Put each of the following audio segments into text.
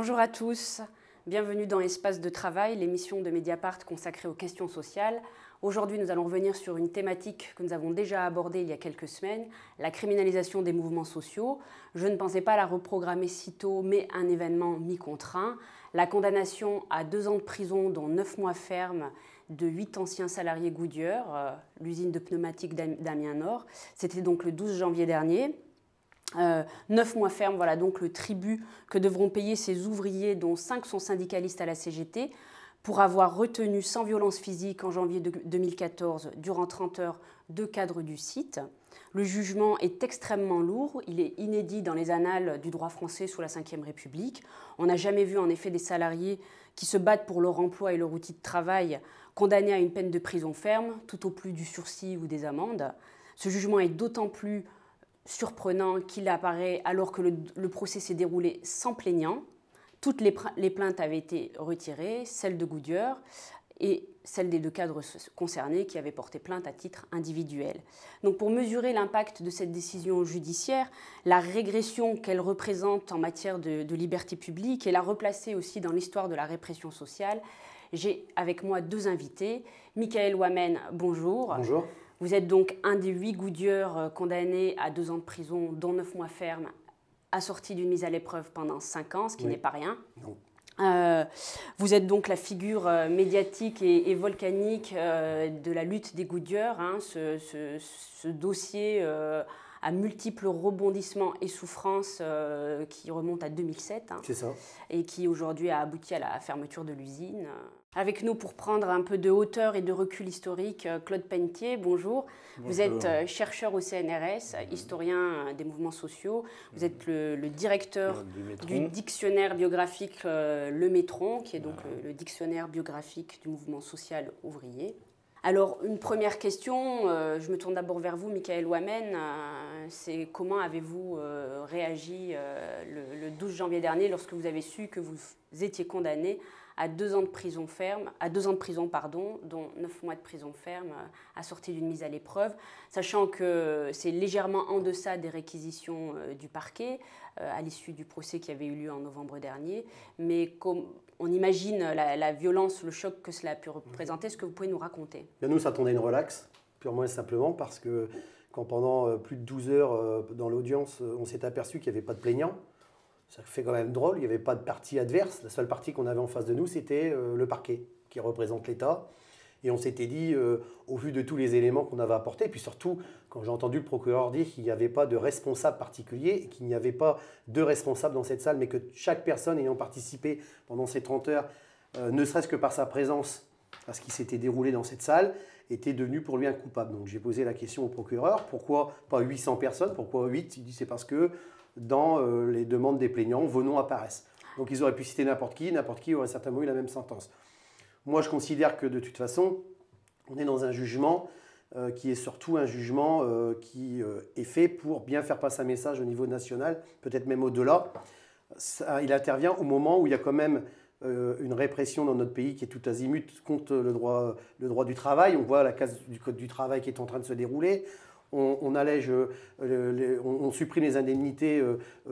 Bonjour à tous, bienvenue dans Espace de travail, l'émission de Mediapart consacrée aux questions sociales. Aujourd'hui, nous allons revenir sur une thématique que nous avons déjà abordée il y a quelques semaines, la criminalisation des mouvements sociaux. Je ne pensais pas la reprogrammer si tôt, mais un événement m'y contraint. La condamnation à 2 ans de prison, dont 9 mois ferme, de 8 anciens salariés Goodyear, l'usine de pneumatiques d'Amiens-Nord. C'était donc le 12 janvier dernier. 9 mois ferme, voilà donc le tribut que devront payer ces ouvriers, dont 5 sont syndicalistes à la CGT, pour avoir retenu sans violence physique en janvier 2014, durant 30 heures, 2 cadres du site. Le jugement est extrêmement lourd, il est inédit dans les annales du droit français sous la Ve République. On n'a jamais vu en effet des salariés qui se battent pour leur emploi et leur outil de travail condamnés à une peine de prison ferme, tout au plus du sursis ou des amendes. Ce jugement est d'autant plus surprenant qu'il apparaît alors que le procès s'est déroulé sans plaignant. Toutes les plaintes avaient été retirées, celle de Goodyear et celle des 2 cadres concernés qui avaient porté plainte à titre individuel. Donc pour mesurer l'impact de cette décision judiciaire, la régression qu'elle représente en matière de liberté publique et la replacer aussi dans l'histoire de la répression sociale, j'ai avec moi 2 invités. Michael Wamen, bonjour. Bonjour. Vous êtes donc un des 8 Goodyear condamnés à 2 ans de prison, dont 9 mois ferme, assorti d'une mise à l'épreuve pendant 5 ans, ce qui n'est pas rien. Non. Vous êtes donc la figure médiatique et volcanique de la lutte des Goodyear, hein, ce dossier à multiples rebondissements et souffrances qui remonte à 2007 C'est ça. Et qui aujourd'hui a abouti à la fermeture de l'usine. Avec nous pour prendre un peu de hauteur et de recul historique, Claude Pentier, bonjour. Vous êtes chercheur au CNRS, historien des mouvements sociaux. Vous êtes le directeur du dictionnaire biographique Le Métron, qui est donc le dictionnaire biographique du mouvement social ouvrier. Alors, une première question, je me tourne d'abord vers vous, Michael Wamen. C'est comment avez-vous réagi le 12 janvier dernier lorsque vous avez su que vous étiez condamné à 2 ans de prison ferme, dont 9 mois de prison ferme assortis d'une mise à l'épreuve, sachant que c'est légèrement en deçà des réquisitions du parquet à l'issue du procès qui avait eu lieu en novembre dernier. Mais comme on imagine la violence, le choc que cela a pu représenter, est-ce que vous pouvez nous raconter? Bien, nous, ça attendait une relaxe, purement et simplement, parce que quand pendant plus de 12 heures dans l'audience, on s'est aperçu qu'il n'y avait pas de plaignant, ça fait quand même drôle, il n'y avait pas de partie adverse. La seule partie qu'on avait en face de nous, c'était le parquet, qui représente l'État. Et on s'était dit, au vu de tous les éléments qu'on avait apportés, et puis surtout, quand j'ai entendu le procureur dire qu'il n'y avait pas de responsable particulier, qu'il n'y avait pas de responsable dans cette salle, mais que chaque personne ayant participé pendant ces 30 heures, ne serait-ce que par sa présence à ce qui s'était déroulé dans cette salle, était devenu pour lui un coupable. Donc j'ai posé la question au procureur, pourquoi pas 800 personnes, pourquoi 8? Il dit c'est parce que dans les demandes des plaignants, vos noms apparaissent. Donc ils auraient pu citer n'importe qui aurait certainement eu la même sentence. Moi je considère que de toute façon, on est dans un jugement qui est surtout un jugement qui est fait pour bien faire passer un message au niveau national, peut-être même au-delà. Il intervient au moment où il y a quand même une répression dans notre pays qui est tout azimut contre le droit du travail. On voit la case du Code du travail qui est en train de se dérouler. On allège, on supprime les indemnités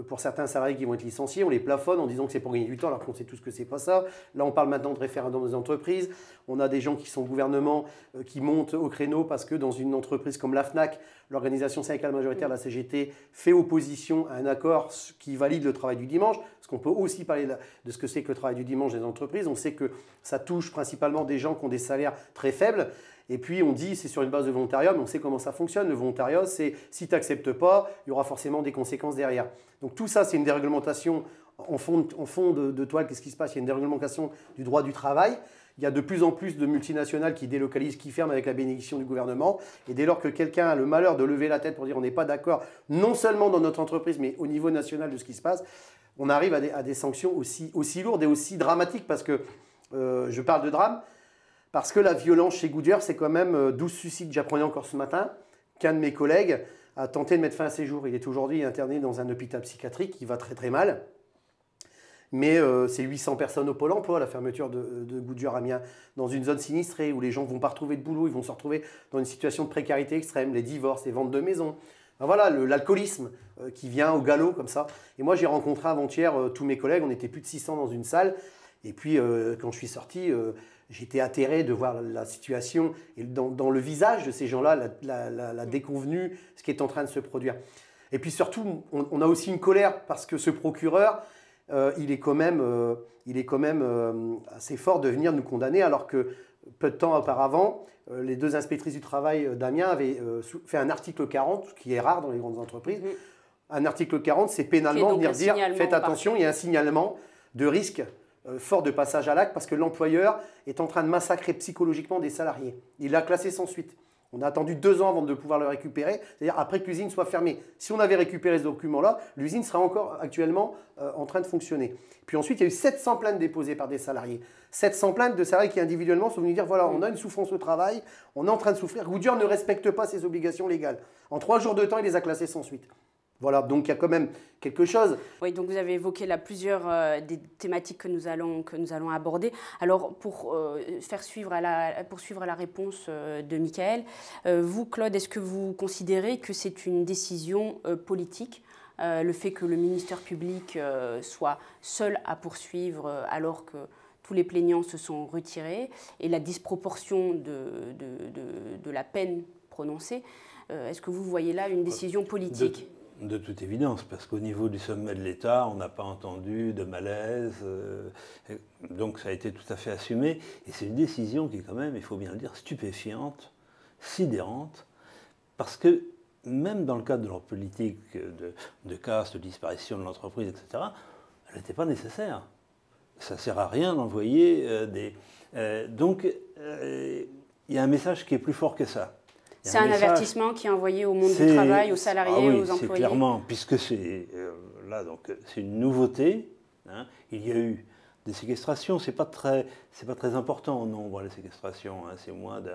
pour certains salariés qui vont être licenciés, on les plafonne en disant que c'est pour gagner du temps alors qu'on sait tous que c'est pas ça. Là on parle maintenant de référendum des entreprises, on a des gens qui sont au gouvernement qui montent au créneau parce que dans une entreprise comme la FNAC, l'organisation syndicale majoritaire de la CGT fait opposition à un accord qui valide le travail du dimanche, parce qu'on peut aussi parler de ce que c'est que le travail du dimanche des entreprises. On sait que ça touche principalement des gens qui ont des salaires très faibles. Et puis on dit c'est sur une base de volontariat, mais on sait comment ça fonctionne. Le volontariat, c'est si tu n'acceptes pas, il y aura forcément des conséquences derrière. Donc tout ça, c'est une déréglementation en fond de toile. Qu'est-ce qui se passe? Il y a une déréglementation du droit du travail. Il y a de plus en plus de multinationales qui délocalisent, qui ferment avec la bénédiction du gouvernement. Et dès lors que quelqu'un a le malheur de lever la tête pour dire on n'est pas d'accord, non seulement dans notre entreprise, mais au niveau national de ce qui se passe, on arrive à des sanctions aussi lourdes et aussi dramatiques. Parce que je parle de drame. Parce que la violence chez Goodyear, c'est quand même 12 suicides. J'apprenais encore ce matin qu'un de mes collègues a tenté de mettre fin à ses jours. Il est aujourd'hui interné dans un hôpital psychiatrique qui va très très mal. Mais c'est 800 personnes au Pôle emploi, la fermeture de Goodyear Amiens, dans une zone sinistrée où les gens ne vont pas retrouver de boulot, ils vont se retrouver dans une situation de précarité extrême, les divorces, les ventes de maisons. Ben voilà, l'alcoolisme qui vient au galop comme ça. Et moi, j'ai rencontré avant-hier tous mes collègues, on était plus de 600 dans une salle. Et puis, quand je suis sorti, j'étais atterré de voir la situation et dans le visage de ces gens-là, la déconvenue, ce qui est en train de se produire. Et puis surtout, on a aussi une colère parce que ce procureur, il est quand même assez fort de venir nous condamner alors que peu de temps auparavant, les deux inspectrices du travail d'Amiens avaient fait un article 40, ce qui est rare dans les grandes entreprises. Un article 40, c'est pénalement venir dire faites attention, il y a un signalement de risque fort de passage à l'acte parce que l'employeur est en train de massacrer psychologiquement des salariés. Il l'a classé sans suite. On a attendu 2 ans avant de pouvoir le récupérer, c'est-à-dire après que l'usine soit fermée. Si on avait récupéré ce document-là, l'usine serait encore actuellement en train de fonctionner. Puis ensuite, il y a eu 700 plaintes déposées par des salariés. 700 plaintes de salariés qui individuellement sont venus dire voilà, on a une souffrance au travail, on est en train de souffrir. Goodyear ne respecte pas ses obligations légales. En 3 jours de temps, il les a classés sans suite. Voilà, donc il y a quand même quelque chose. Oui, donc vous avez évoqué là plusieurs des thématiques que nous allons aborder. Alors, pour poursuivre à la réponse de Michael, vous, Claude, est-ce que vous considérez que c'est une décision politique, le fait que le ministère public soit seul à poursuivre alors que tous les plaignants se sont retirés et la disproportion de la peine prononcée, est-ce que vous voyez là une décision politique ? De toute évidence, parce qu'au niveau du sommet de l'État, on n'a pas entendu de malaise, donc ça a été tout à fait assumé. Et c'est une décision qui est quand même, il faut bien le dire, stupéfiante, sidérante, parce que même dans le cadre de leur politique de casse, de disparition de l'entreprise, etc., elle n'était pas nécessaire. Ça ne sert à rien d'envoyer des... donc, il y a un message qui est plus fort que ça. C'est un avertissement qui est envoyé au monde du travail, aux salariés, aux employés. C'est clairement, puisque c'est une nouveauté. Hein. Il y a eu des séquestrations, c'est pas très important en nombre les séquestrations, hein. C'est moins de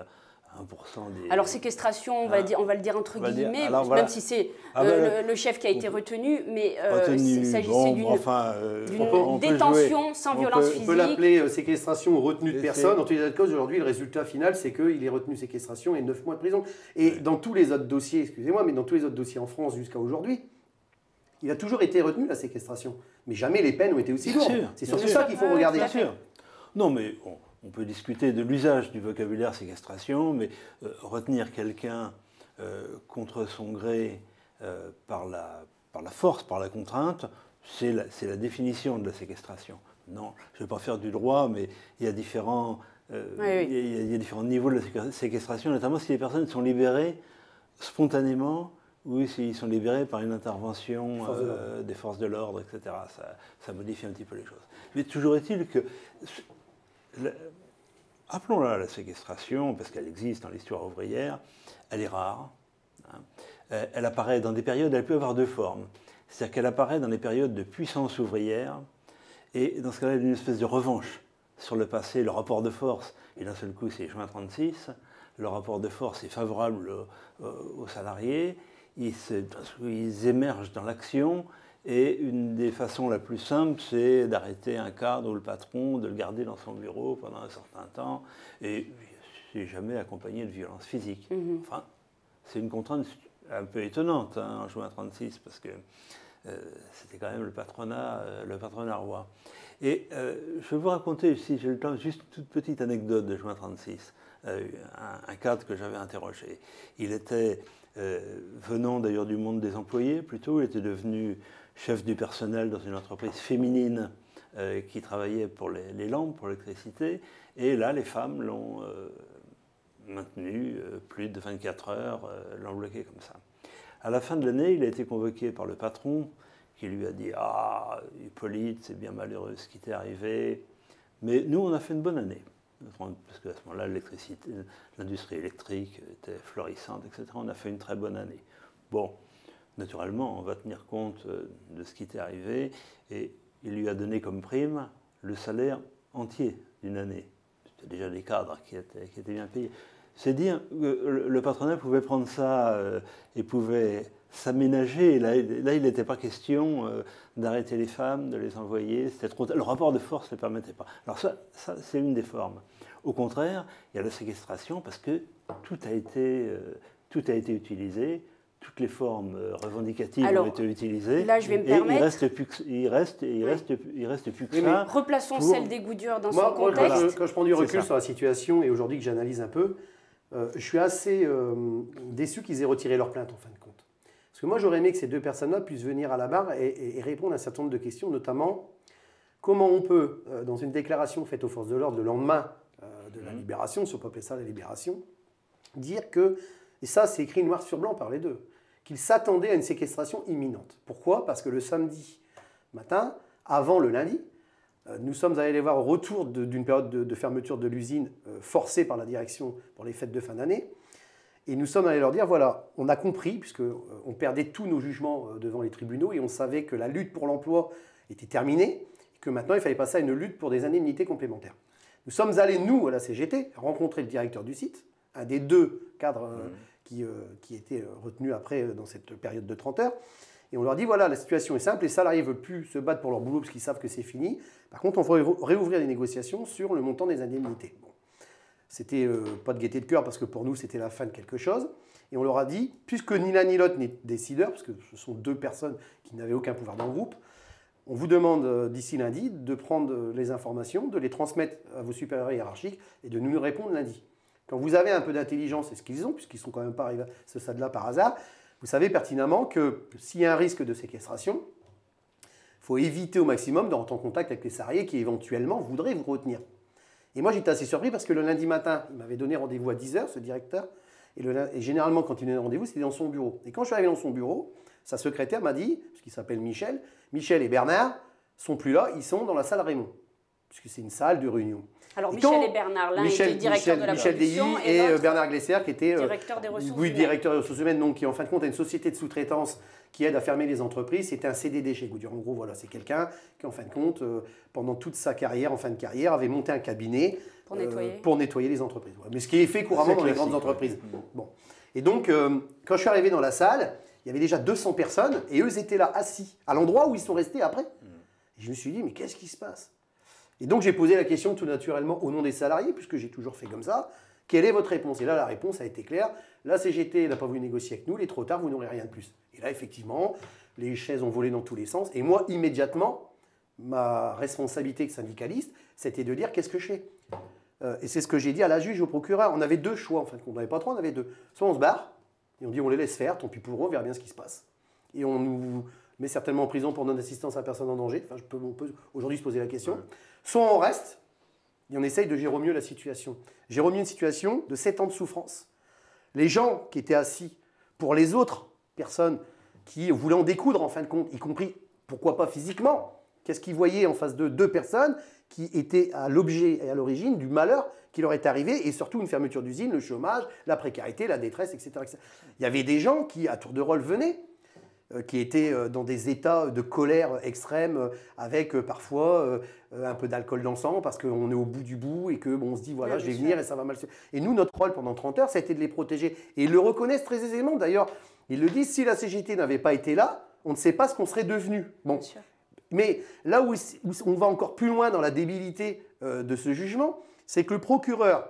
1% des... Alors séquestration, on va le dire entre guillemets, même si c'est le chef qui a été retenu, mais il s'agissait d'une détention sans violence physique. On peut l'appeler séquestration ou retenue de personne. En tous les autres cas, aujourd'hui, le résultat final, c'est qu'il est retenu séquestration et 9 mois de prison. Et dans tous les autres dossiers, excusez-moi, mais dans tous les autres dossiers en France jusqu'à aujourd'hui, il a toujours été retenu la séquestration. Mais jamais les peines ont été aussi lourdes. C'est surtout ça qu'il faut regarder. Bien sûr. Non, mais... On peut discuter de l'usage du vocabulaire séquestration, mais retenir quelqu'un contre son gré par la force, par la contrainte, c'est la définition de la séquestration. Non, je ne vais pas faire du droit, mais il y a différents niveaux de la séquestration, notamment si les personnes sont libérées spontanément ou s'ils sont libérés par une intervention des forces de l'ordre, etc. Ça modifie un petit peu les choses. Mais toujours est-il que... Appelons-la la séquestration, parce qu'elle existe dans l'histoire ouvrière, elle est rare. Hein. Elle apparaît dans des périodes, elle peut avoir 2 formes. C'est-à-dire qu'elle apparaît dans les périodes de puissance ouvrière, et dans ce cas-là, il y a une espèce de revanche sur le passé, le rapport de force. Et d'un seul coup, c'est juin 1936, le rapport de force est favorable aux salariés, ils émergent dans l'action. Et une des façons la plus simple, c'est d'arrêter un cadre ou le patron, de le garder dans son bureau pendant un certain temps, et c'est jamais accompagné de violence physique. Enfin, c'est une contrainte un peu étonnante en juin 1936, parce que c'était quand même le patronat roi. Et je vais vous raconter, si j'ai le temps, juste une toute petite anecdote de juin 1936, un cadre que j'avais interrogé. Il était, venant d'ailleurs du monde des employés plutôt, il était devenu chef du personnel dans une entreprise féminine qui travaillait pour les lampes, pour l'électricité. Et là, les femmes l'ont maintenu plus de 24 heures, l'ont bloqué comme ça. À la fin de l'année, il a été convoqué par le patron qui lui a dit « Ah, Hippolyte, c'est bien malheureux ce qui t'est arrivé. Mais nous, on a fait une bonne année. » Parce qu'à ce moment-là, l'industrie électrique était florissante, etc. On a fait une très bonne année. Bon. Naturellement, on va tenir compte de ce qui t'est arrivé, et il lui a donné comme prime le salaire entier d'une année. C'était déjà des cadres qui étaient bien payés. C'est dire que le patronat pouvait prendre ça et pouvait s'aménager. Là, il n'était pas question d'arrêter les femmes, de les envoyer. C'était trop tard. Le rapport de force ne le permettait pas. Alors ça c'est une des formes. Au contraire, il y a la séquestration parce que tout a été utilisé. toutes les formes revendicatives Alors, ont été utilisées. Là, je vais me et permettre. il reste plus que ça. Replaçons celle des Goodyear dans son Moi, contexte. quand je prends du recul ça. sur la situation et aujourd'hui que j'analyse un peu, je suis assez déçu qu'ils aient retiré leur plainte en fin de compte. Parce que moi, j'aurais aimé que ces deux personnes-là puissent venir à la barre et répondre à un certain nombre de questions, notamment comment on peut, dans une déclaration faite aux forces de l'ordre le lendemain de la libération, si on peut appeler ça la libération, dire que, et ça c'est écrit noir sur blanc par les deux, qu'ils s'attendaient à une séquestration imminente. Pourquoi? Parce que le samedi matin, avant le lundi, nous sommes allés les voir au retour d'une période de fermeture de l'usine forcée par la direction pour les fêtes de fin d'année. Et nous sommes allés leur dire, voilà, on a compris, puisqu'on perdait tous nos jugements devant les tribunaux et on savait que la lutte pour l'emploi était terminée, et que maintenant il fallait passer à une lutte pour des indemnités complémentaires. Nous sommes allés, nous, à la CGT, rencontrer le directeur du site, un des deux cadres qui étaient retenus après dans cette période de 30 heures. Et on leur dit, voilà, la situation est simple, les salariés ne veulent plus se battre pour leur boulot parce qu'ils savent que c'est fini. Par contre, on va réouvrir les négociations sur le montant des indemnités. Bon. C'était pas de gaieté de cœur parce que pour nous, c'était la fin de quelque chose. Et on leur a dit, puisque ni l'un ni l'autre n'est décideur, parce que ce sont deux personnes qui n'avaient aucun pouvoir dans le groupe, on vous demande d'ici lundi de prendre les informations, de les transmettre à vos supérieurs hiérarchiques et de nous répondre lundi. Quand vous avez un peu d'intelligence, c'est ce qu'ils ont, puisqu'ils ne sont quand même pas arrivés à ce stade-là par hasard, vous savez pertinemment que s'il y a un risque de séquestration, il faut éviter au maximum de rentrer en contact avec les salariés qui éventuellement voudraient vous retenir. Et moi j'étais assez surpris parce que le lundi matin, il m'avait donné rendez-vous à 10h, ce directeur, et généralement quand il donnait rendez-vous, c'était dans son bureau. Et quand je suis arrivé dans son bureau, sa secrétaire m'a dit, puisqu'il s'appelle Michel, Michel et Bernard sont plus là, ils sont dans la salle Raymond, puisque c'est une salle de réunion. Alors Michel et Bernard, l'un était directeur de la production et Bernard Glesser qui était directeur des ressources humaines. Directeur des ressources humaines, donc qui en fin de compte a une société de sous-traitance qui aide à fermer les entreprises. C'était un CDD chez Goodyear. En gros, voilà, c'est quelqu'un qui en fin de compte, pendant toute sa carrière, en fin de carrière, avait monté un cabinet pour nettoyer les entreprises. Ouais. Mais ce qui est fait couramment dans les grandes entreprises. Bon. Et donc, quand je suis arrivé dans la salle, il y avait déjà 200 personnes et eux étaient là assis, à l'endroit où ils sont restés après. Et je me suis dit, mais qu'est-ce qui se passe? Et donc j'ai posé la question tout naturellement au nom des salariés, puisque j'ai toujours fait comme ça. Quelle est votre réponse? Et là, la réponse a été claire. La CGT n'a pas voulu négocier avec nous, il est trop tard, vous n'aurez rien de plus. Et là, effectivement, les chaises ont volé dans tous les sens. Et moi, immédiatement, ma responsabilité de syndicaliste, c'était de dire qu'est-ce que je fais. Et c'est ce que j'ai dit à la juge, au procureur. On avait deux choix, en fait. On n'avait pas trois, on avait deux. Soit on se barre, et on dit on les laisse faire, tant pis pour eux, on verra bien ce qui se passe. Et on nous met certainement en prison pour non-assistance à personne en danger. Enfin, on peut aujourd'hui se poser la question. Ouais. Soit on reste, et on essaye de gérer au mieux la situation. Gérer au mieux une situation de 7 ans de souffrance. Les gens qui étaient assis pour les autres personnes qui voulaient en découdre en fin de compte, y compris, pourquoi pas physiquement, qu'est-ce qu'ils voyaient en face de deux personnes qui étaient à l'objet et à l'origine du malheur qui leur est arrivé, et surtout une fermeture d'usine, le chômage, la précarité, la détresse, etc., etc. Il y avait des gens qui, à tour de rôle, venaient, qui étaient dans des états de colère extrême, avec parfois un peu d'alcool dans le sang, parce qu'on est au bout du bout et que bon, on se dit, voilà, je vais venir et ça va mal se... Et nous, notre rôle pendant 30 heures, ça a été de les protéger. Et ils le reconnaissent très aisément, d'ailleurs. Ils le disent, si la CGT n'avait pas été là, on ne sait pas ce qu'on serait devenu. Bon. Mais là où on va encore plus loin dans la débilité de ce jugement, c'est que le procureur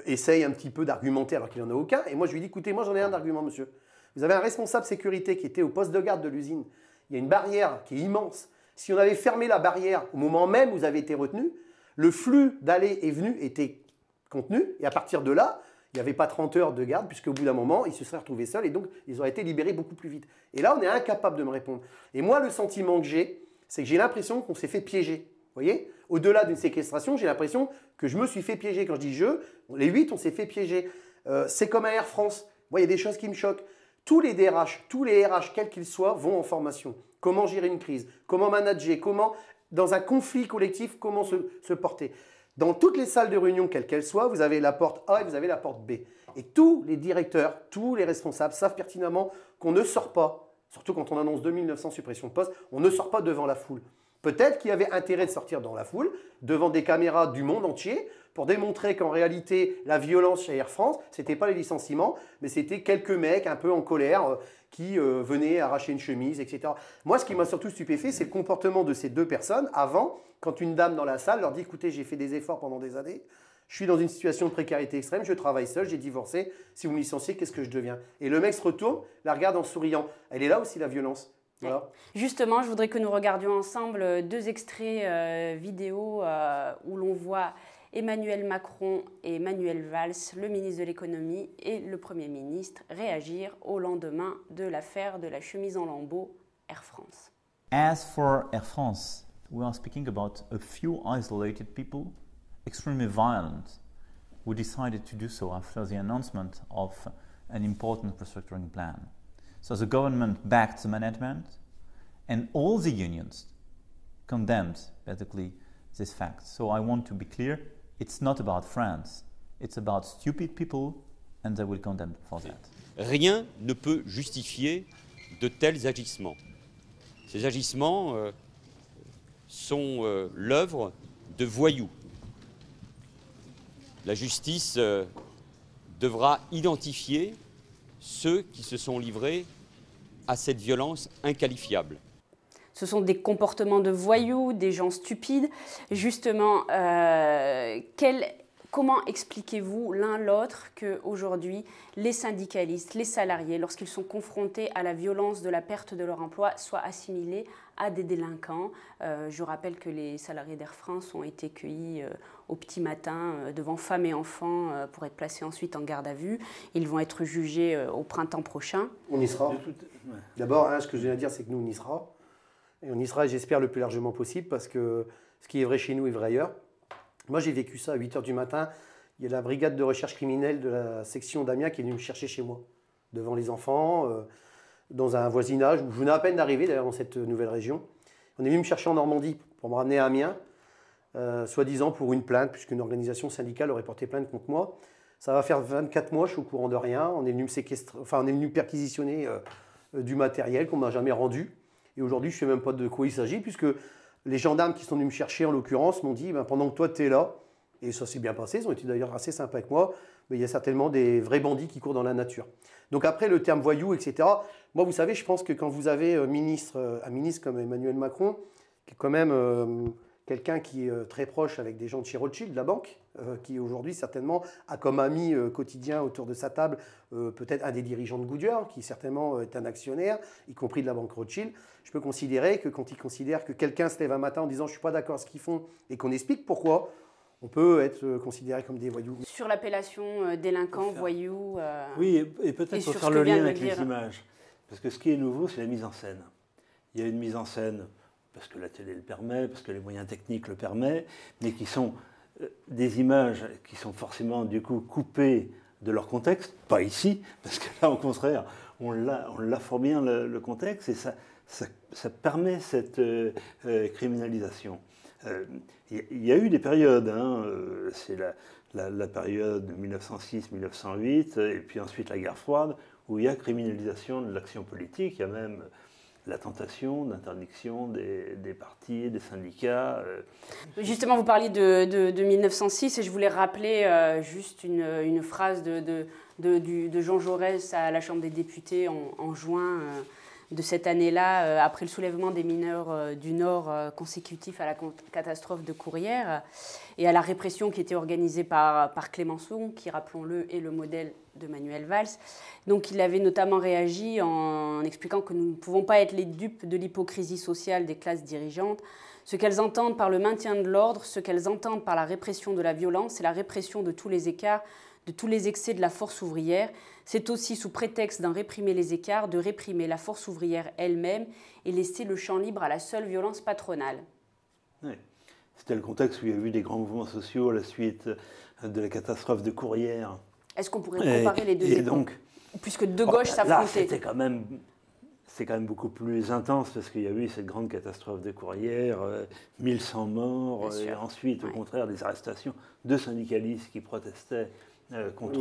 essaye un petit peu d'argumenter alors qu'il n'en a aucun. Et moi, je lui dis, écoutez, moi j'en ai un d'argument, monsieur. Vous avez un responsable sécurité qui était au poste de garde de l'usine. Il y a une barrière qui est immense. Si on avait fermé la barrière au moment même où vous avez été retenu, le flux d'aller et venu était contenu. Et à partir de là, il n'y avait pas 30 heures de garde, puisqu'au bout d'un moment, ils se seraient retrouvés seuls et donc ils auraient été libérés beaucoup plus vite. Et là, on est incapable de me répondre. Et moi, le sentiment que j'ai, c'est que j'ai l'impression qu'on s'est fait piéger. Vous voyez? Au-delà d'une séquestration, j'ai l'impression que je me suis fait piéger. Quand je dis je, les 8, on s'est fait piéger. C'est comme à Air France. Moi, il y a des choses qui me choquent. Tous les DRH, tous les RH, quels qu'ils soient, vont en formation. Comment gérer une crise? Comment manager? Comment, dans un conflit collectif, comment se porter? Dans toutes les salles de réunion, quelles qu'elles soient, vous avez la porte A et vous avez la porte B. Et tous les directeurs, tous les responsables savent pertinemment qu'on ne sort pas, surtout quand on annonce 2900 suppressions de postes, on ne sort pas devant la foule. Peut-être qu'il y avait intérêt de sortir dans la foule, devant des caméras du monde entier, pour démontrer qu'en réalité, la violence chez Air France, ce n'était pas les licenciements, mais c'était quelques mecs un peu en colère qui venaient arracher une chemise, etc. Moi, ce qui m'a surtout stupéfait, c'est le comportement de ces deux personnes avant, quand une dame dans la salle leur dit « Écoutez, j'ai fait des efforts pendant des années, Je suis dans une situation de précarité extrême, je travaille seul, j'ai divorcé. Si vous me licenciez, qu'est-ce que je deviens? Et le mec se retourne, la regarde en souriant. Elle est là aussi, la violence. Voilà. Justement, je voudrais que nous regardions ensemble 2 extraits vidéo où l'on voit Emmanuel Macron et Manuel Valls, le ministre de l'économie et le Premier ministre, réagir au lendemain de l'affaire de la chemise en lambeaux Air France. As for Air France, we are speaking about a few isolated people, extremely violent, who decided to do so after the announcement of an important restructuring plan. So the government backed the management, and all the unions condemned basically this fact. So I want to be clear, it's not about France, it's about stupid people, and they will condemn for that. Rien ne peut justifier de tels agissements. Ces agissements sont l'œuvre de voyous. La justice devra identifier ceux qui se sont livrés à cette violence inqualifiable. Ce sont des comportements de voyous, des gens stupides. Justement, comment expliquez-vous l'un l'autre qu'aujourd'hui, les syndicalistes, les salariés, lorsqu'ils sont confrontés à la violence de la perte de leur emploi, soient assimilés à des délinquants? Je rappelle que les salariés d'Air France ont été cueillis au petit matin devant femmes et enfants pour être placés ensuite en garde à vue. Ils vont être jugés au printemps prochain. On y sera. D'abord, ce que je viens de dire, c'est que nous, on y sera. Et on y sera, j'espère, le plus largement possible, parce que ce qui est vrai chez nous est vrai ailleurs. Moi, j'ai vécu ça à 8 h du matin. Il y a la brigade de recherche criminelle de la section d'Amiens qui est venue me chercher chez moi, devant les enfants, dans un voisinage où je venais à peine d'arriver, d'ailleurs, dans cette nouvelle région. On est venu me chercher en Normandie pour me ramener à Amiens, soi-disant pour une plainte, puisqu'une organisation syndicale aurait porté plainte contre moi. Ça va faire 24 mois, je suis au courant de rien. On est venu me séquestrer, on est venu perquisitionner du matériel qu'on ne m'a jamais rendu. Et aujourd'hui, je ne sais même pas de quoi il s'agit, puisque les gendarmes qui sont venus me chercher, en l'occurrence, m'ont dit pendant que toi, tu es là, et ça s'est bien passé, ils ont été d'ailleurs assez sympas avec moi, mais il y a certainement des vrais bandits qui courent dans la nature. Donc après, le terme voyou, etc., moi, vous savez, je pense que quand vous avez un ministre comme Emmanuel Macron, qui est quand même quelqu'un qui est très proche avec des gens de chez Rothschild, de la banque, qui aujourd'hui certainement a comme ami quotidien autour de sa table peut-être un des dirigeants de Goodyear, qui certainement est un actionnaire, y compris de la banque Rothschild. Je peux considérer que quand il considère que quelqu'un se lève un matin en disant « je ne suis pas d'accord avec ce qu'ils font » et qu'on explique pourquoi, on peut être considéré comme des voyous. Sur l'appellation délinquant, voyou... Oui, et peut-être pour faire le lien avec les images. Parce que ce qui est nouveau, c'est la mise en scène. Il y a une mise en scène parce que la télé le permet, parce que les moyens techniques le permettent, mais qui sont des images qui sont forcément du coup coupées de leur contexte, pas ici, parce que là au contraire, on l'a fort bien le contexte, et ça permet cette criminalisation. Il y a eu des périodes, c'est la période 1906-1908, et puis ensuite la guerre froide, où il y a criminalisation de l'action politique, il y a même la tentation d'interdiction des partis, des syndicats. Justement, vous parliez de 1906 et je voulais rappeler juste une phrase de Jean Jaurès à la Chambre des députés en juin de cette année-là, après le soulèvement des mineurs du Nord consécutif à la catastrophe de Courrières et à la répression qui était organisée par Clémenceau, qui, rappelons-le, est le modèle de Manuel Valls. Donc il avait notamment réagi en expliquant que nous ne pouvons pas être les dupes de l'hypocrisie sociale des classes dirigeantes. Ce qu'elles entendent par le maintien de l'ordre, ce qu'elles entendent par la répression de la violence, c'est la répression de tous les écarts, de tous les excès de la force ouvrière. C'est aussi sous prétexte d'en réprimer les écarts, de réprimer la force ouvrière elle-même et laisser le champ libre à la seule violence patronale. Oui. C'était le contexte où il y a eu des grands mouvements sociaux à la suite de la catastrophe de Courrières. Est-ce qu'on pourrait comparer les deux époques, donc, puisque deux gauches s'affrontaient? C'est quand même beaucoup plus intense parce qu'il y a eu cette grande catastrophe de Courrières, 1100 morts, et ensuite, au contraire, des arrestations de syndicalistes qui protestaient contre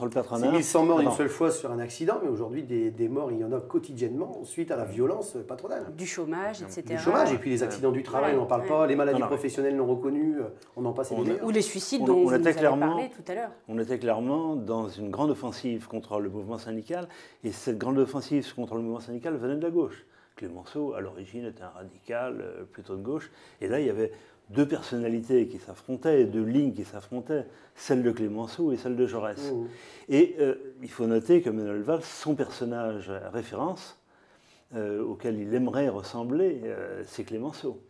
le patronat. C'est 1100 morts une seule fois sur un accident, mais aujourd'hui, des morts, il y en a quotidiennement suite à la violence patronale. Du chômage, etc. Du chômage, et puis les accidents du travail, on n'en parle pas, les maladies professionnelles non reconnues, on en passe des meilleurs. Ou les suicides dont vous nous avez parlé tout à l'heure. On était clairement dans une grande offensive contre le mouvement syndical, et cette grande offensive contre le mouvement syndical venait de la gauche. Clémenceau, à l'origine, était un radical plutôt de gauche. Et là, il y avait deux personnalités qui s'affrontaient, deux lignes qui s'affrontaient, celle de Clémenceau et celle de Jaurès. Et il faut noter que Manuel Valls, son personnage référence, auquel il aimerait ressembler, c'est Clémenceau.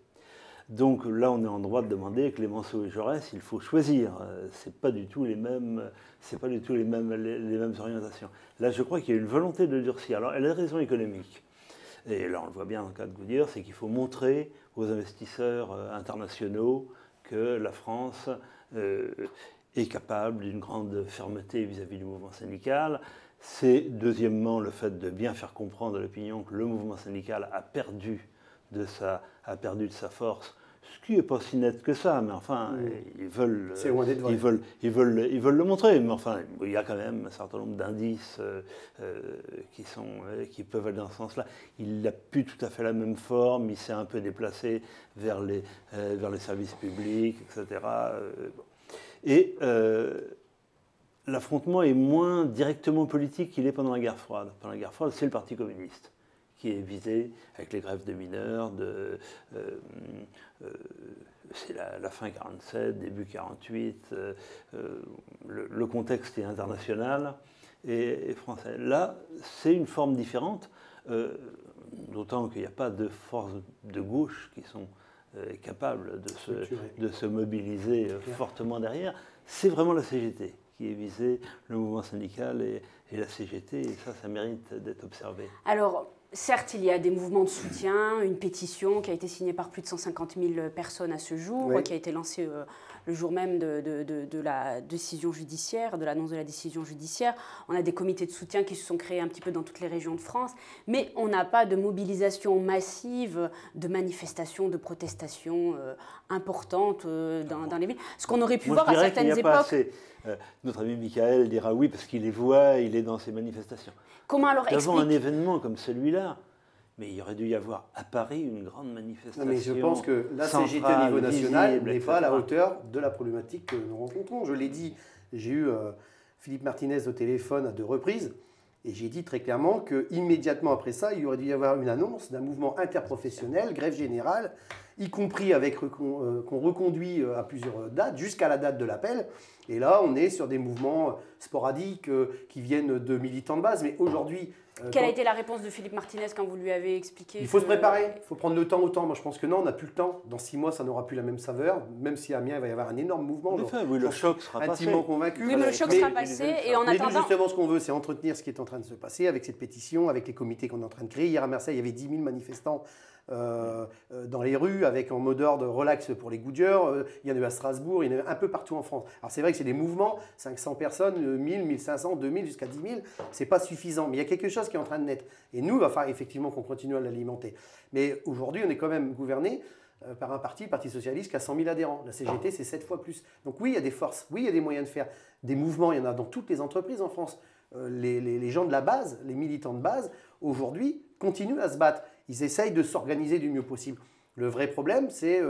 Donc là, on est en droit de demander Clémenceau et Jaurès, il faut choisir. C'est pas du tout les mêmes orientations. Là, je crois qu'il y a une volonté de durcir. Alors, elle a des raisons économiques. Et là, on le voit bien dans le cas de Goodyear, c'est qu'il faut montrer aux investisseurs internationaux que la France est capable d'une grande fermeté vis-à-vis du mouvement syndical. C'est deuxièmement le fait de bien faire comprendre à l'opinion que le mouvement syndical a perdu de sa force, ce qui n'est pas si net que ça, mais enfin, ils veulent le montrer. Mais enfin, il y a quand même un certain nombre d'indices qui peuvent aller dans ce sens-là. Il n'a plus tout à fait la même forme, il s'est un peu déplacé vers les services publics, etc. Et l'affrontement est moins directement politique qu'il est pendant la guerre froide. Pendant la guerre froide, c'est le Parti communiste qui est visé avec les grèves de mineurs, c'est la fin 47, début 48, le contexte est international et français. Là, c'est une forme différente, d'autant qu'il n'y a pas de forces de gauche qui sont capables de se mobiliser fortement derrière. C'est vraiment la CGT qui est visée, le mouvement syndical et la CGT, et ça mérite d'être observé. Alors, certes, il y a des mouvements de soutien, une pétition qui a été signée par plus de 150 000 personnes à ce jour, qui a été lancée le jour même de la décision judiciaire, de l'annonce de la décision judiciaire. On a des comités de soutien qui se sont créés un petit peu dans toutes les régions de France, mais on n'a pas de mobilisation massive, de manifestations, de protestations importantes dans les villes. Ce qu'on aurait pu voir à certaines époques. Notre ami Michael dira oui parce qu'il les voit, il est dans ces manifestations. Comment alors Devant un événement comme celui-là, mais il aurait dû y avoir à Paris une grande manifestation. Non, mais je pense que la CGT au niveau national n'est pas à la hauteur de la problématique que nous rencontrons. Je l'ai dit, j'ai eu Philippe Martinez au téléphone à 2 reprises et j'ai dit très clairement qu'immédiatement après ça, il aurait dû y avoir une annonce d'un mouvement interprofessionnel, grève générale, y compris avec qu'on reconduit à plusieurs dates, jusqu'à la date de l'appel. Et là, on est sur des mouvements sporadiques qui viennent de militants de base. Mais aujourd'hui... Quelle a été la réponse de Philippe Martinez quand vous lui avez expliqué? Il faut se préparer, il faut prendre le temps au temps. Moi, je pense que non, on n'a plus le temps. Dans 6 mois, ça n'aura plus la même saveur. Même si à Amiens, il va y avoir un énorme mouvement. Oui, le choc sera passé. Intimement convaincu. Oui, mais le choc sera passé. Et en attendant... Nous, justement, ce qu'on veut, c'est entretenir ce qui est en train de se passer avec cette pétition, avec les comités qu'on est en train de créer. Hier à Marseille, il y avait 10 000 manifestants dans les rues, avec en mot d'ordre relax pour les Goodyear. Il y en a eu à Strasbourg, il y en a un peu partout en France. Alors c'est vrai que c'est des mouvements, 500 personnes, 1000, 1500, 2000, jusqu'à 10 000, c'est pas suffisant. Mais il y a quelque chose qui est en train de naître. Et nous, il va falloir effectivement qu'on continue à l'alimenter. Mais aujourd'hui, on est quand même gouverné par un parti, le Parti Socialiste, qui a 100 000 adhérents. La CGT, c'est 7 fois plus. Donc oui, il y a des forces, oui, il y a des moyens de faire. Des mouvements, il y en a dans toutes les entreprises en France. Les gens de la base, les militants de base, aujourd'hui, continuent à se battre. Ils essayent de s'organiser du mieux possible. Le vrai problème, c'est...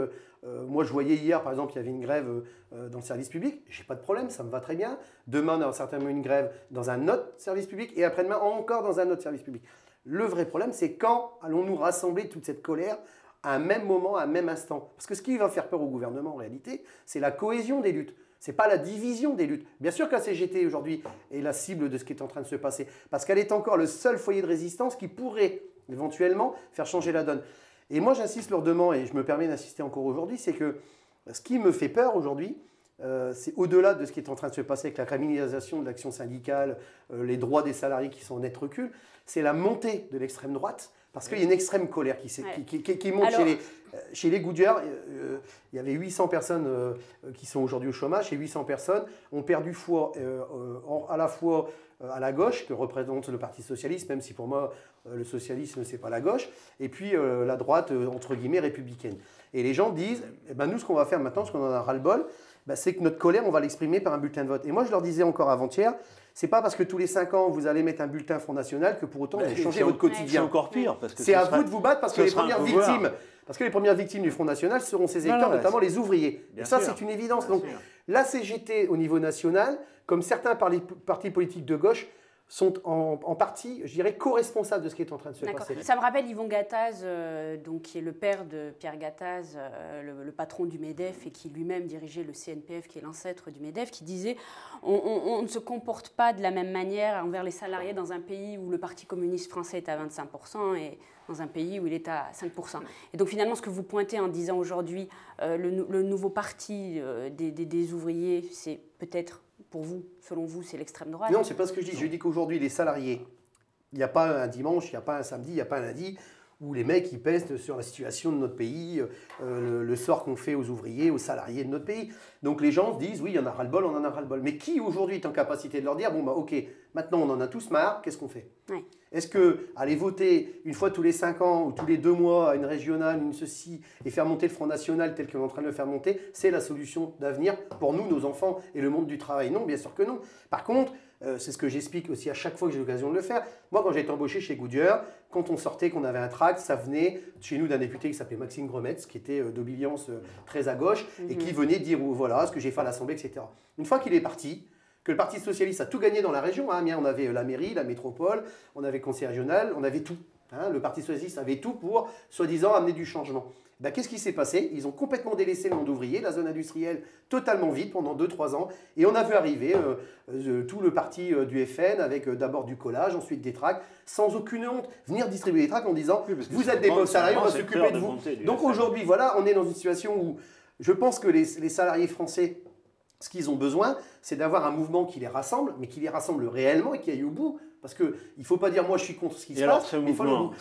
moi, je voyais hier, par exemple, il y avait une grève dans le service public. J'ai pas de problème, ça me va très bien. Demain, on aura certainement une grève dans un autre service public. Et après-demain, encore dans un autre service public. Le vrai problème, c'est quand allons-nous rassembler toute cette colère à un même moment, à un même instant? Parce que ce qui va faire peur au gouvernement, en réalité, c'est la cohésion des luttes. Ce n'est pas la division des luttes. Bien sûr que la CGT, aujourd'hui, est la cible de ce qui est en train de se passer. Parce qu'elle est encore le seul foyer de résistance qui pourrait éventuellement faire changer la donne. Et moi, j'insiste lourdement, et je me permets d'insister encore aujourd'hui, c'est que ce qui me fait peur aujourd'hui, c'est au-delà de ce qui est en train de se passer avec la criminalisation de l'action syndicale, les droits des salariés qui sont en net recul, c'est la montée de l'extrême droite, parce qu'il y a une extrême colère qui monte. Alors, chez les Goodyear, il y avait 800 personnes qui sont aujourd'hui au chômage, et 800 personnes ont perdu foi à la fois à la gauche, que représente le Parti Socialiste, même si pour moi, le socialisme, ce n'est pas la gauche, et puis la droite, entre guillemets, républicaine. Et les gens disent, eh ben, nous, ce qu'on va faire maintenant, parce qu'on en a ras-le-bol, ben, c'est que notre colère, on va l'exprimer par un bulletin de vote. Et moi, je leur disais encore avant-hier, c'est pas parce que tous les 5 ans, vous allez mettre un bulletin Front National que pour autant, vous allez changer votre quotidien. C'est encore pire. C'est à vous de vous battre parce que les premières victimes... Parce que les premières victimes du Front National seront ces électeurs, notamment les ouvriers. Et ça, c'est une évidence. Donc, la CGT au niveau national, comme certains partis politiques de gauche, sont en partie, je dirais, co-responsables de ce qui est en train de se passer. Ça me rappelle Yvon Gattaz, donc, qui est le père de Pierre Gattaz, le patron du MEDEF et qui lui-même dirigeait le CNPF, qui est l'ancêtre du MEDEF, qui disait on ne se comporte pas de la même manière envers les salariés dans un pays où le Parti communiste français est à 25% et dans un pays où il est à 5%. Et donc finalement, ce que vous pointez en disant aujourd'hui, le nouveau parti des ouvriers, c'est peut-être... Pour vous, selon vous, c'est l'extrême droite? Non, c'est pas ce que je dis. Je dis qu'aujourd'hui, les salariés, il n'y a pas un dimanche, il n'y a pas un samedi, il n'y a pas un lundi où les mecs ils pèsent sur la situation de notre pays, le sort qu'on fait aux ouvriers, aux salariés de notre pays. Donc les gens se disent, oui, il y en a ras-le-bol, on en a ras-le-bol. Mais qui aujourd'hui est en capacité de leur dire, bon, bah ok, maintenant on en a tous marre, qu'est-ce qu'on fait? Oui. Est-ce que aller voter une fois tous les 5 ans ou tous les 2 mois à une régionale, une ceci, et faire monter le Front National tel qu'on est en train de le faire monter, c'est la solution d'avenir pour nous, nos enfants et le monde du travail? Non, bien sûr que non. Par contre, c'est ce que j'explique aussi à chaque fois que j'ai l'occasion de le faire. Moi, quand j'ai été embauché chez Goodyear, quand on sortait, qu'on avait un tract, ça venait chez nous d'un député qui s'appelait Maxime Grometz, qui était d'Obiliance très à gauche, et qui venait dire voilà ce que j'ai fait à l'Assemblée, etc. Une fois qu'il est parti, que le Parti Socialiste a tout gagné dans la région, hein, on avait la mairie, la métropole, on avait le conseil régional, on avait tout. Hein, le Parti Socialiste avait tout pour, soi-disant, amener du changement. Ben, qu'est-ce qui s'est passé? Ils ont complètement délaissé le monde ouvrier, la zone industrielle totalement vide pendant 2-3 ans. Et on a vu arriver tout le parti du FN avec d'abord du collage, ensuite des tracts, sans aucune honte, venir distribuer des tracts en disant vous êtes des bons salariés, on va s'occuper de vous. Donc aujourd'hui, voilà, on est dans une situation où je pense que les salariés français, ce qu'ils ont besoin, c'est d'avoir un mouvement qui les rassemble, mais qui les rassemble réellement et qui aille au bout. Parce qu'il ne faut pas dire moi je suis contre ce qui se passe. Ce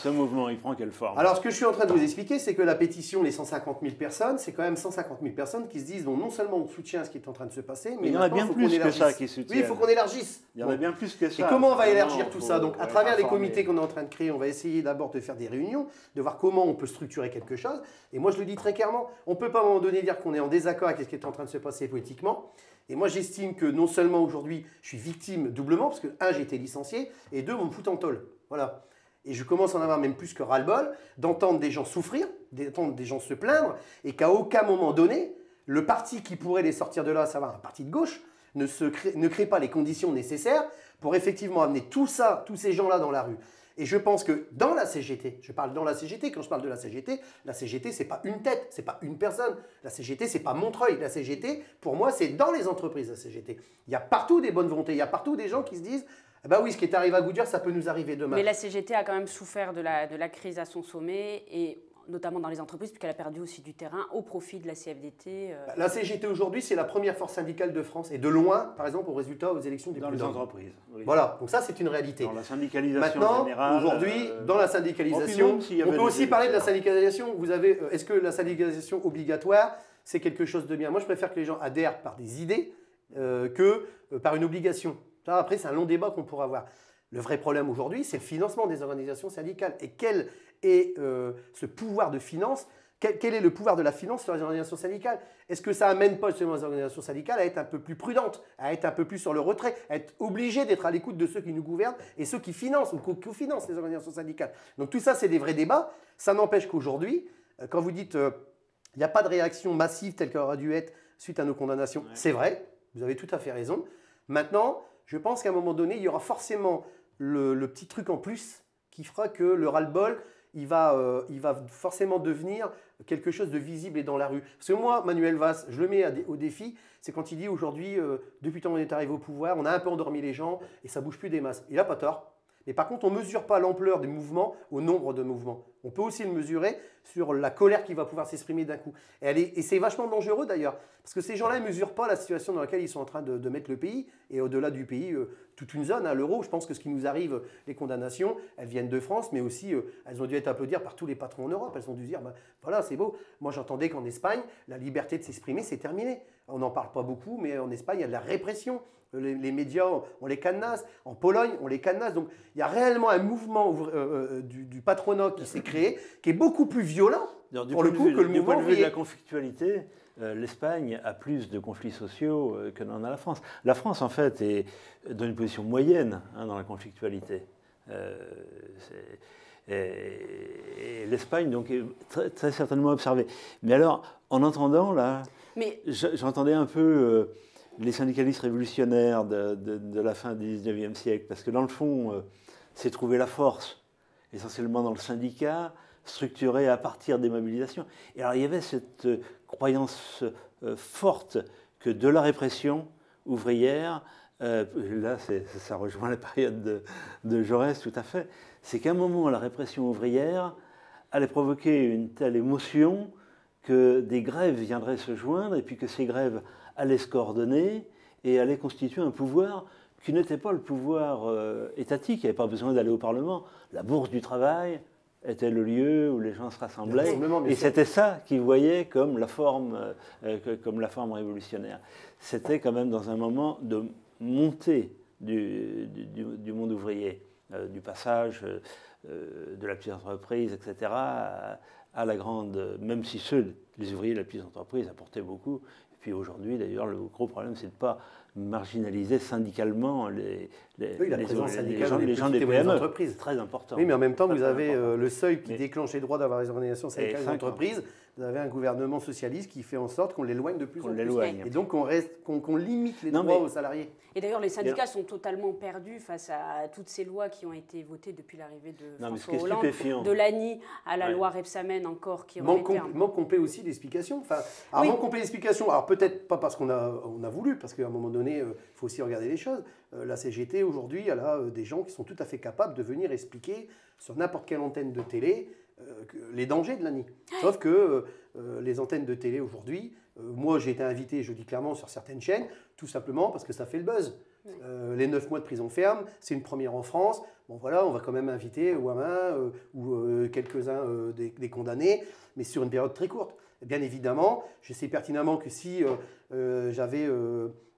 mouvement, il prend quelle forme? Alors ce que je suis en train de vous expliquer, c'est que la pétition, les 150 000 personnes, c'est quand même 150 000 personnes qui se disent non seulement on soutient ce qui est en train de se passer, mais il y en a bien plus que ça qui soutiennent. Oui, il faut qu'on élargisse. Il y en a bien plus que ça. Et comment on va élargir tout ça? Donc à travers les comités qu'on est en train de créer, on va essayer d'abord de faire des réunions, de voir comment on peut structurer quelque chose. Et moi je le dis très clairement, on ne peut pas à un moment donné dire qu'on est en désaccord avec ce qui est en train de se passer politiquement. Et moi, j'estime que non seulement aujourd'hui, je suis victime doublement, parce que, un, j'ai été licencié, et deux, on me fout en tôle. Voilà. Et je commence à en avoir même plus que ras-le-bol d'entendre des gens souffrir, d'entendre des gens se plaindre, et qu'à aucun moment donné, le parti qui pourrait les sortir de là, à savoir un parti de gauche, ne crée pas les conditions nécessaires pour effectivement amener tout ça, tous ces gens-là dans la rue. Et je pense que dans la CGT, je parle dans la CGT, quand je parle de la CGT, c'est pas une tête, c'est pas une personne. La CGT, c'est pas Montreuil. La CGT, pour moi, c'est dans les entreprises, la CGT. Il y a partout des bonnes volontés, il y a partout des gens qui se disent eh ben oui, ce qui est arrivé à Goodyear, ça peut nous arriver demain. Mais la CGT a quand même souffert de la crise à son sommet, et notamment dans les entreprises, puisqu'elle a perdu aussi du terrain au profit de la CFDT. La CGT aujourd'hui, c'est la première force syndicale de France, et de loin, par exemple, aux élections des dans les entreprises. Oui. Voilà, donc ça c'est une réalité. Dans la syndicalisation maintenant, générale. Aujourd'hui, dans la syndicalisation, on peut aussi parler de la syndicalisation. Vous avez, est-ce que la syndicalisation obligatoire, c'est quelque chose de bien? Moi, je préfère que les gens adhèrent par des idées que par une obligation. Ça, après, c'est un long débat qu'on pourra avoir. Le vrai problème aujourd'hui, c'est le financement des organisations syndicales. Et quel est ce pouvoir de finance? Quel est le pouvoir de la finance sur les organisations syndicales? Est-ce que ça amène pas justement les organisations syndicales à être un peu plus prudentes, à être un peu plus sur le retrait, à être obligées d'être à l'écoute de ceux qui nous gouvernent et ceux qui financent ou co-financent les organisations syndicales? Donc tout ça, c'est des vrais débats. Ça n'empêche qu'aujourd'hui, quand vous dites il n'y a pas de réaction massive telle qu'elle aurait dû être suite à nos condamnations, c'est vrai, vous avez tout à fait raison. Maintenant, je pense qu'à un moment donné, il y aura forcément le petit truc en plus qui fera que le ras-le-bol, il va forcément devenir quelque chose de visible et dans la rue. Parce que moi, Manuel Valls, je le mets au défi, c'est quand il dit aujourd'hui, depuis le temps qu'on est arrivé au pouvoir, on a un peu endormi les gens et ça ne bouge plus des masses. Il n'a pas tort. Mais par contre, on ne mesure pas l'ampleur des mouvements au nombre de mouvements. On peut aussi le mesurer sur la colère qui va pouvoir s'exprimer d'un coup. Et c'est vachement dangereux d'ailleurs, parce que ces gens-là ne mesurent pas la situation dans laquelle ils sont en train de mettre le pays, et au-delà du pays, toute une zone, hein, l'euro. Je pense que ce qui nous arrive, les condamnations, elles viennent de France, mais aussi elles ont dû être applaudies par tous les patrons en Europe. Elles ont dû dire, ben, voilà, c'est beau. Moi, j'entendais qu'en Espagne, la liberté de s'exprimer, c'est terminé. On n'en parle pas beaucoup, mais en Espagne, il y a de la répression. Les médias, on les cadenasse. En Pologne, on les cadenasse. Donc, il y a réellement un mouvement du patronat qui s'est créé, qui est beaucoup plus violent, pour le coup, que le mouvement. Du point de vue de la conflictualité, l'Espagne a plus de conflits sociaux que n'en a la France. La France, en fait, est dans une position moyenne dans la conflictualité. Et l'Espagne, donc, est très, très certainement observée. Mais alors, en entendant, là, j'entendais un peu les syndicalistes révolutionnaires de la fin du 19e siècle, parce que dans le fond, c'est trouver la force, essentiellement dans le syndicat, structuré à partir des mobilisations. Et alors il y avait cette croyance forte que de la répression ouvrière, là ça rejoint la période de Jaurès tout à fait, c'est qu'à un moment la répression ouvrière allait provoquer une telle émotion que des grèves viendraient se joindre et puis que ces grèves allaient se coordonner et allaient constituer un pouvoir qui n'était pas le pouvoir étatique, il n'y avait pas besoin d'aller au Parlement. La Bourse du travail était le lieu où les gens se rassemblaient et c'était ça qu'ils voyaient comme la forme révolutionnaire. C'était quand même dans un moment de montée du monde ouvrier, du passage de la petite entreprise, etc., à la grande, même si les ouvriers de la petite entreprise apportaient beaucoup. Et puis aujourd'hui, d'ailleurs, le gros problème, c'est de ne pas marginaliser syndicalement les gens des PME. Entreprises. Très important. Oui, mais en même temps, vous avez le seuil qui déclenche les droits d'avoir les organisations syndicales des entreprises. Vous avez un gouvernement socialiste qui fait en sorte qu'on l'éloigne de plus en plus. Et donc qu'on limite les droits aux salariés. Et d'ailleurs, les syndicats sont totalement perdus face à toutes ces lois qui ont été votées depuis l'arrivée de François Hollande, de l'ANI à la loi Rebsamen encore qui remettait manque complet aussi d'explications. Enfin, manque complet d'explications. Alors peut-être pas parce qu'on a voulu, parce qu'à un moment donné, il faut aussi regarder les choses. La CGT aujourd'hui, elle a des gens qui sont tout à fait capables de venir expliquer sur n'importe quelle antenne de télé les dangers de l'ANI. Sauf que les antennes de télé aujourd'hui, moi j'ai été invité, je dis clairement, sur certaines chaînes, tout simplement parce que ça fait le buzz. Les 9 mois de prison ferme, c'est une première en France. Bon voilà, on va quand même inviter Ouama ou quelques-uns des condamnés, mais sur une période très courte. Et bien évidemment, je sais pertinemment que si j'avais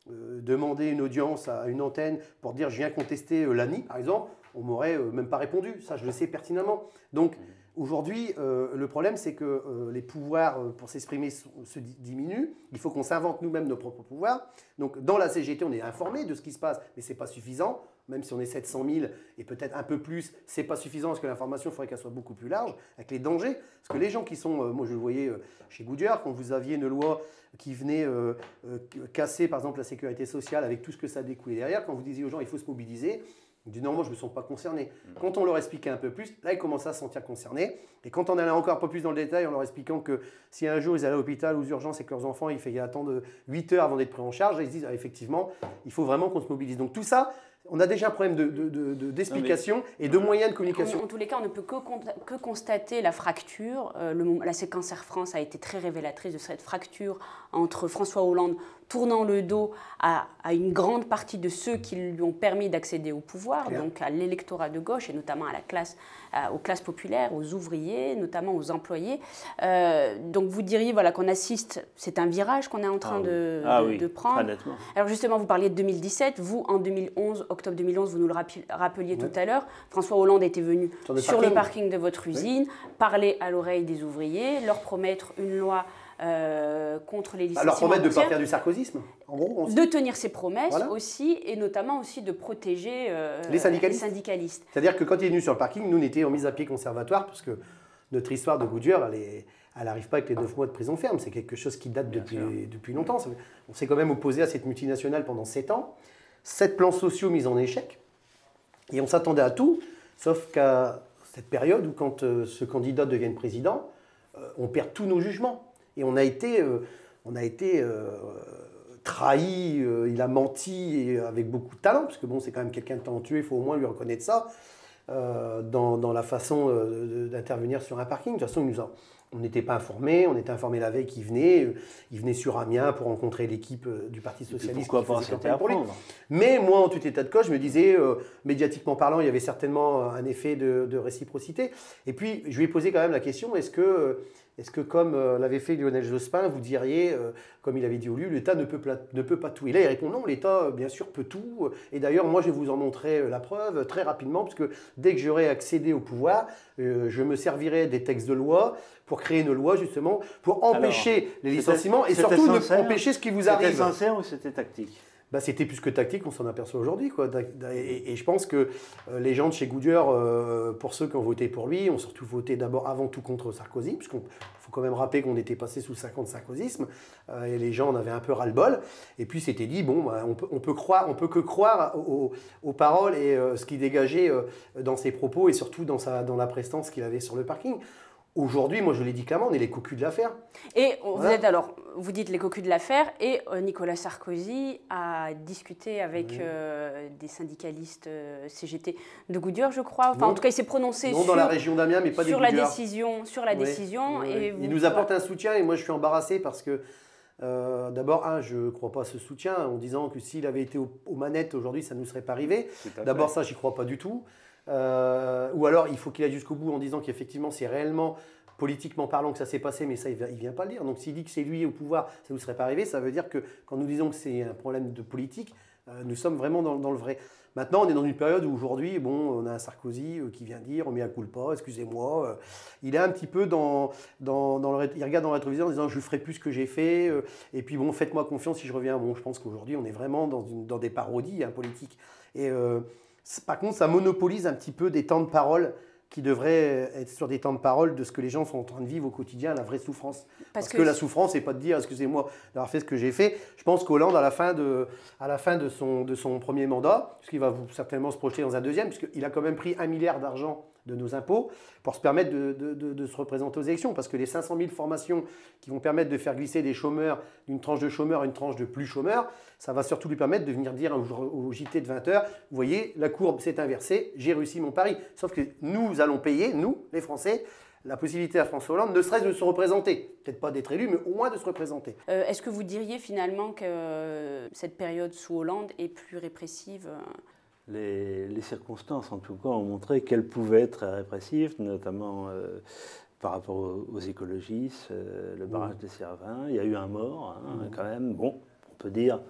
demandé une audience à une antenne pour dire je viens contester l'ANI, par exemple, on m'aurait même pas répondu. Ça, je le sais pertinemment. Donc, aujourd'hui, le problème, c'est que les pouvoirs pour s'exprimer se diminuent. Il faut qu'on s'invente nous-mêmes nos propres pouvoirs. Donc, dans la CGT, on est informé de ce qui se passe, mais ce n'est pas suffisant. Même si on est 700 000 et peut-être un peu plus, ce n'est pas suffisant parce que l'information, il faudrait qu'elle soit beaucoup plus large, avec les dangers. Parce que les gens qui sont, moi je le voyais chez Goodyear, quand vous aviez une loi qui venait casser par exemple la sécurité sociale avec tout ce que ça découlait derrière, quand vous disiez aux gens il faut se mobiliser, ils disent non, moi je ne me sens pas concerné. Quand on leur expliquait un peu plus, là ils commençaient à se sentir concernés. Et quand on allait encore un peu plus dans le détail en leur expliquant que si un jour ils allaient à l'hôpital ou aux urgences et que leurs enfants ils attendent 8 heures avant d'être pris en charge, ils se disent effectivement il faut vraiment qu'on se mobilise. Donc tout ça, on a déjà un problème d'explication et de moyens de communication. En tous les cas, on ne peut que constater la fracture. La séquence Air France a été très révélatrice de cette fracture entre François Hollande tournant le dos à une grande partie de ceux qui lui ont permis d'accéder au pouvoir, donc à l'électorat de gauche et notamment aux classes populaires, aux ouvriers, notamment aux employés. Donc vous diriez qu'on assiste, c'est un virage qu'on est en train de prendre. Alors justement, vous parliez de 2017, vous en 2011, octobre 2011, vous nous le rappeliez tout à l'heure, François Hollande était venu sur le parking de votre usine, parler à l'oreille des ouvriers, leur promettre une loi contre les licenciements. Alors promettre de ne pas faire du sarkozysme, en gros. De tenir ses promesses aussi, et notamment aussi de protéger les syndicalistes. C'est-à-dire que quand il est venu sur le parking, nous on était en mise à pied conservatoire, parce que notre histoire de Goodyear, elle n'arrive pas avec les 9 mois de prison ferme, c'est quelque chose qui date depuis longtemps. On s'est quand même opposé à cette multinationale pendant 7 ans, 7 plans sociaux mis en échec, et on s'attendait à tout, sauf qu'à cette période où quand ce candidat devient président, on perd tous nos jugements. Et on a été trahi, il a menti et avec beaucoup de talent, parce que bon, c'est quand même quelqu'un de talentueux, il faut au moins lui reconnaître ça, dans la façon d'intervenir sur un parking. De toute façon, on n'était pas informés, on était informés la veille qu'il venait. Il venait sur Amiens pour rencontrer l'équipe du Parti Socialiste. Pourquoi pas, c'était à prendre. Mais moi, en tout état de cause, je me disais, médiatiquement parlant, il y avait certainement un effet de réciprocité. Et puis, je lui ai posé quand même la question, est-ce que comme l'avait fait Lionel Jospin, vous diriez, comme il avait dit au lieu, l'État ne peut pas tout. Et là, il répond non, l'État, bien sûr, peut tout. Et d'ailleurs, moi, je vais vous en montrer la preuve très rapidement, parce que dès que j'aurai accédé au pouvoir, je me servirai des textes de loi pour créer une loi, justement, pour empêcher les licenciements et surtout empêcher ce qui vous arrive. C'était sincère ou c'était tactique ? bah, c'était plus que tactique, on s'en aperçoit aujourd'hui, quoi. Et je pense que les gens de chez Goodyear, pour ceux qui ont voté pour lui, ont surtout voté d'abord avant tout contre Sarkozy, puisqu'il faut quand même rappeler qu'on était passé sous 50 sarkozysme, et les gens en avaient un peu ras-le-bol. Et puis c'était dit, bon, bah, on peut que croire aux paroles et ce qu'il dégageait dans ses propos et surtout dans la prestance qu'il avait sur le parking. Aujourd'hui, moi je l'ai dit clairement, on est les cocus de l'affaire. Et vous dites les cocus de l'affaire, et Nicolas Sarkozy a discuté avec des syndicalistes CGT de Goodyear, je crois. Enfin, en tout cas, il s'est prononcé dans la région d'Amiens, mais pas sur des la Goodyear. sur la décision. Et il nous apporte un soutien, et moi je suis embarrassé parce que d'abord, je ne crois pas à ce soutien en disant que s'il avait été aux manettes aujourd'hui, ça ne nous serait pas arrivé. D'abord, ça, j'y crois pas du tout. Ou alors, il faut qu'il aille jusqu'au bout en disant qu'effectivement, c'est réellement politiquement parlant que ça s'est passé, mais ça, il ne vient pas le dire. Donc, s'il dit que c'est lui au pouvoir, ça ne nous serait pas arrivé, ça veut dire que quand nous disons que c'est un problème de politique, nous sommes vraiment dans le vrai. Maintenant, on est dans une période où aujourd'hui, bon, on a un Sarkozy qui vient dire « mea culpa, excusez-moi ». Il est un petit peu il regarde dans le rétroviseur en disant « je ferai plus ce que j'ai fait et puis bon, faites-moi confiance si je reviens ». Bon, je pense qu'aujourd'hui, on est vraiment dans des parodies politiques. Et par contre, ça monopolise un petit peu des temps de parole qui devraient être sur des temps de parole de ce que les gens sont en train de vivre au quotidien, la vraie souffrance. Parce que la souffrance, c'est pas de dire « excusez-moi d'avoir fait ce que j'ai fait ». Je pense qu'Hollande, à la fin de son premier mandat, puisqu'il va certainement se projeter dans un deuxième, puisqu'il a quand même pris 1 milliard d'argent de nos impôts pour se permettre de se représenter aux élections. Parce que les 500 000 formations qui vont permettre de faire glisser des chômeurs d'une tranche de chômeurs à une tranche de plus chômeurs, ça va surtout lui permettre de venir dire au JT de 20h, vous voyez, la courbe s'est inversée, j'ai réussi mon pari. Sauf que nous allons payer, nous, les Français, la possibilité à François Hollande, ne serait-ce de se représenter. Peut-être pas d'être élu, mais au moins de se représenter. Est-ce que vous diriez finalement que cette période sous Hollande est plus répressive ? Les circonstances, en tout cas, ont montré qu'elle pouvait être répressive, notamment par rapport aux écologistes, le barrage des Servins. Il y a eu un mort, quand même. Bon, on peut dire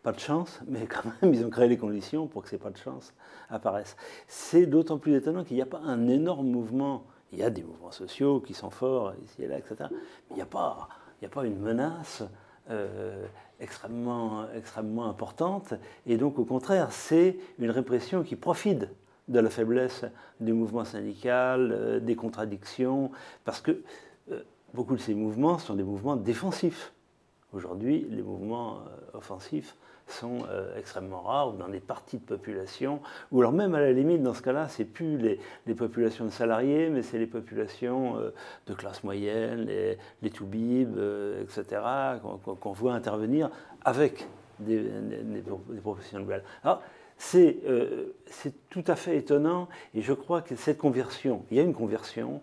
pas de chance, mais quand même, ils ont créé les conditions pour que ces pas de chance apparaissent. C'est d'autant plus étonnant qu'il n'y a pas un énorme mouvement. Il y a des mouvements sociaux qui sont forts, ici et là, etc. Mais il n'y a pas une menace extrêmement importante. Et donc, au contraire, c'est une répression qui profite de la faiblesse du mouvement syndical, des contradictions, parce que beaucoup de ces mouvements sont des mouvements défensifs. Aujourd'hui, les mouvements offensifs sont extrêmement rares, ou dans des parties de population, ou alors même à la limite, dans ce cas-là, c'est plus les populations de salariés, mais c'est les populations de classe moyenne, les toubibs, etc., qu'on voit intervenir avec des professions libérales. Alors, c'est tout à fait étonnant, et je crois que cette conversion, il y a une conversion,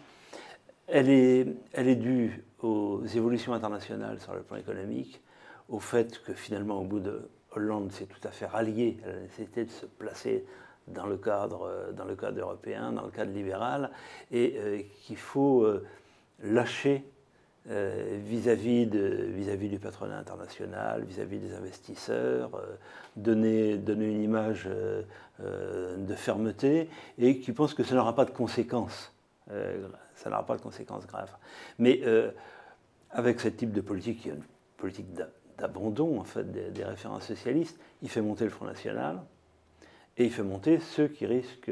elle est due aux évolutions internationales sur le plan économique, au fait que finalement, au bout de Hollande s'est tout à fait rallié à la nécessité de se placer dans le cadre européen, dans le cadre libéral, et qu'il faut lâcher vis-à-vis du patronat international, vis-à-vis des investisseurs, donner une image de fermeté, et qui pense que ça n'aura pas de conséquences. Ça n'aura pas de conséquences graves. Mais avec ce type de politique, qui est une politique d'abandon en fait, des références socialistes, il fait monter le Front National et il fait monter ceux qui risquent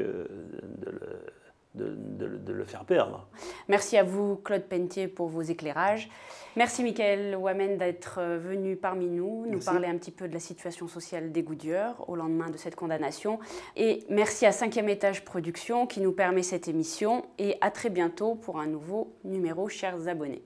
de le faire perdre. Merci à vous, Claude Pentier, pour vos éclairages. Merci, Michael Wamen, d'être venu parmi nous, nous parler un petit peu de la situation sociale des Goodyear au lendemain de cette condamnation. Et merci à 5e Étage Productions qui nous permet cette émission. Et à très bientôt pour un nouveau numéro, chers abonnés.